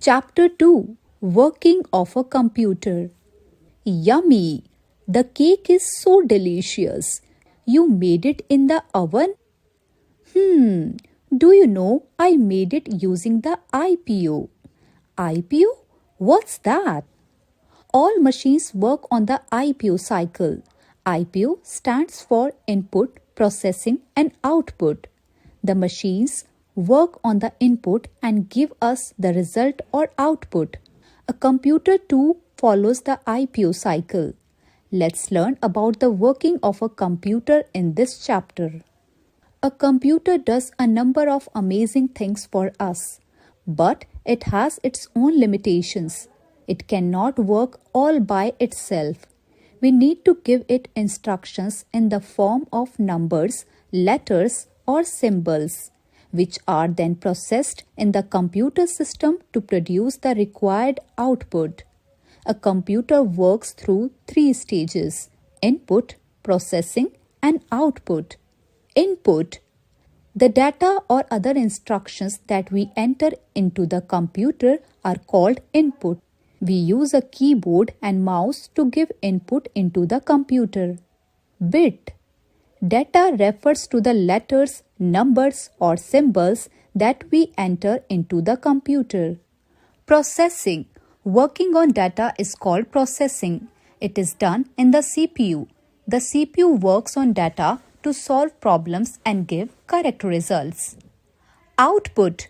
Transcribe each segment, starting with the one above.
Chapter 2, Working of a Computer. Yummy! The cake is so delicious. You made it in the oven? Do you know I made it using the IPO? IPO? What's that? All machines work on the IPO cycle. IPO stands for input, processing and output. The machines work on the input and give us the result or output. A computer too follows the IPO cycle. Let's learn about the working of a computer in this chapter. A computer does a number of amazing things for us, but it has its own limitations. It cannot work all by itself. We need to give it instructions in the form of numbers, letters, or symbols, which are then processed in the computer system to produce the required output. A computer works through 3 stages: input, processing, and output. Input. The data or other instructions that we enter into the computer are called input. We use a keyboard and mouse to give input into the computer. Bit. Data refers to the letters, numbers, or symbols that we enter into the computer. Processing. Working on data is called processing. It is done in the CPU. The CPU works on data to solve problems and give correct results. Output.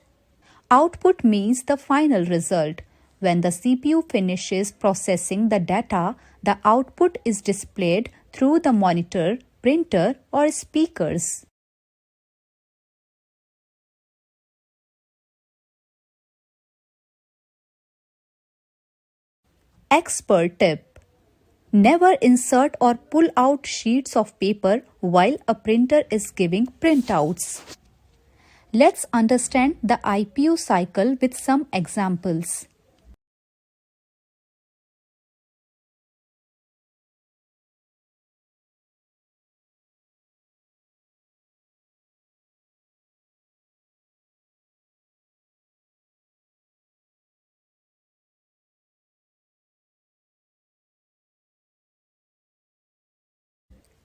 Output means the final result. When the CPU finishes processing the data, the output is displayed through the monitor, printer, or speakers. Expert tip. Never insert or pull out sheets of paper while a printer is giving printouts. Let's understand the IPO cycle with some examples.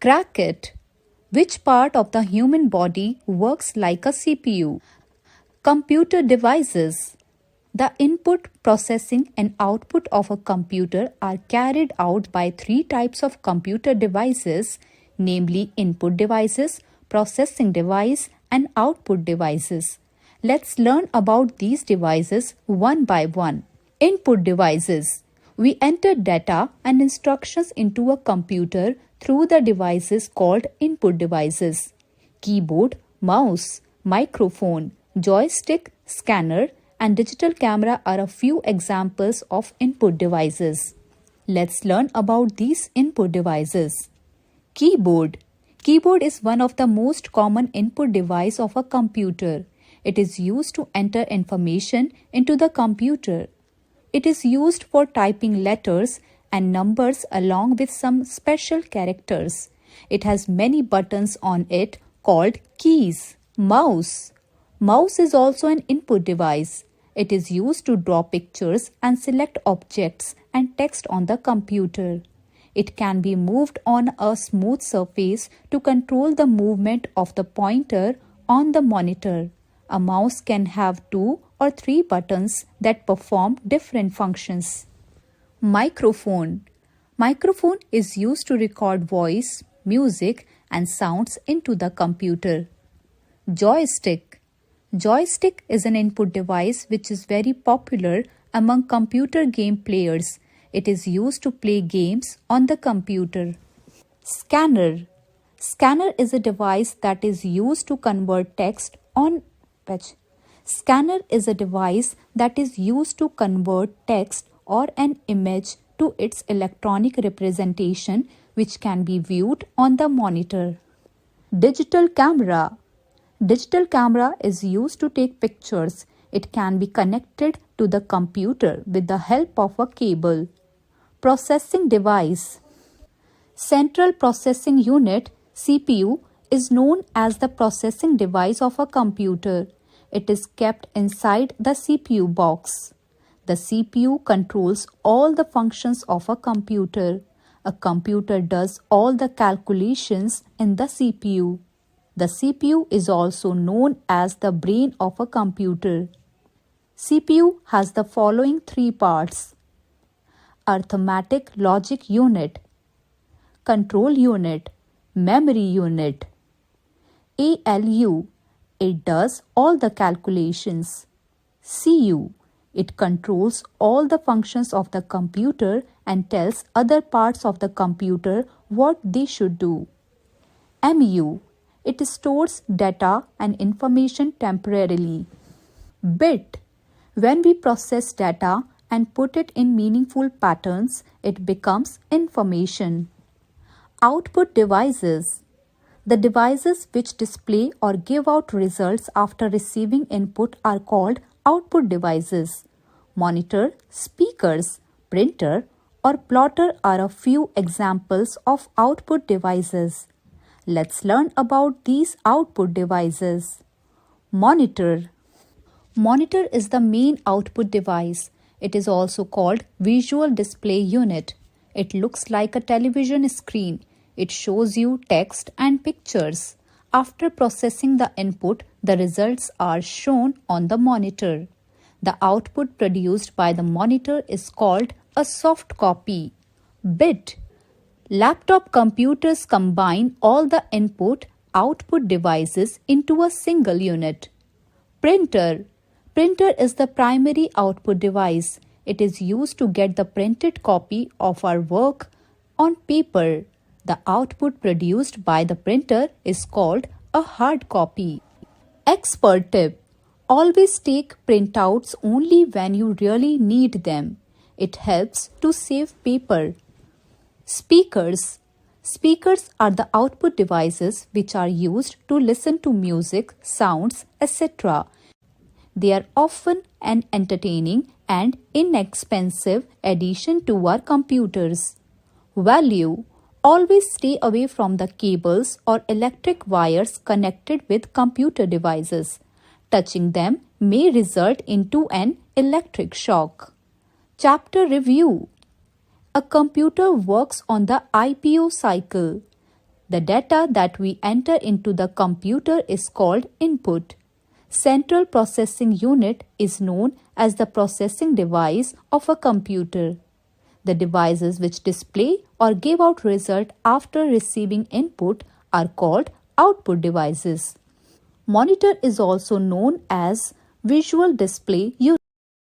Crack it. Which part of the human body works like a CPU? Computer devices. The input, processing and output of a computer are carried out by 3 types of computer devices, namely input devices, processing device and output devices. Let's learn about these devices one by one. Input devices. We enter data and instructions into a computer through the devices called input devices. Keyboard, mouse, microphone, joystick, scanner, and digital camera are a few examples of input devices. Let's learn about these input devices. Keyboard. Keyboard is one of the most common input device of a computer. It is used to enter information into the computer. It is used for typing letters and numbers along with some special characters. It has many buttons on it called keys. Mouse. Mouse is also an input device. It is used to draw pictures and select objects and text on the computer. It can be moved on a smooth surface to control the movement of the pointer on the monitor. A mouse can have 2 or 3 buttons that perform different functions. Microphone. Microphone is used to record voice, music and sounds into the computer. Joystick. Joystick is an input device which is very popular among computer game players. It is used to play games on the computer. Scanner. Scanner is a device that is used to convert text on page. Scanner is a device that is used to convert text or an image to its electronic representation, which can be viewed on the monitor. Digital camera. Digital camera is used to take pictures. It can be connected to the computer with the help of a cable. Processing device. Central Processing Unit (CPU) is known as the processing device of a computer. It is kept inside the CPU box. The CPU controls all the functions of a computer. A computer does all the calculations in the CPU. The CPU is also known as the brain of a computer. CPU has the following three parts: arithmetic logic unit, control unit, memory unit. ALU, it does all the calculations. CU, it controls all the functions of the computer and tells other parts of the computer what they should do. MU, it stores data and information temporarily. Bit, when we process data and put it in meaningful patterns, it becomes information. Output devices, the devices which display or give out results after receiving input are called output devices. Monitor, speakers, printer, or plotter are a few examples of output devices. Let's learn about these output devices. Monitor. Monitor is the main output device. It is also called visual display unit. It looks like a television screen. It shows you text and pictures. After processing the input, the results are shown on the monitor. The output produced by the monitor is called a soft copy. Bit. Laptop computers combine all the input-output devices into a single unit. Printer. Printer is the primary output device. It is used to get the printed copy of our work on paper. The output produced by the printer is called a hard copy. Expert tip: always take printouts only when you really need them. It helps to save paper. Speakers. Speakers are the output devices which are used to listen to music, sounds, etc. They are often an entertaining and inexpensive addition to our computers. Value: always stay away from the cables or electric wires connected with computer devices. Touching them may result into an electric shock. Chapter review. A computer works on the IPO cycle. The data that we enter into the computer is called input. Central processing unit is known as the processing device of a computer. The devices which display or give out result after receiving input are called output devices. Monitor is also known as visual display unit.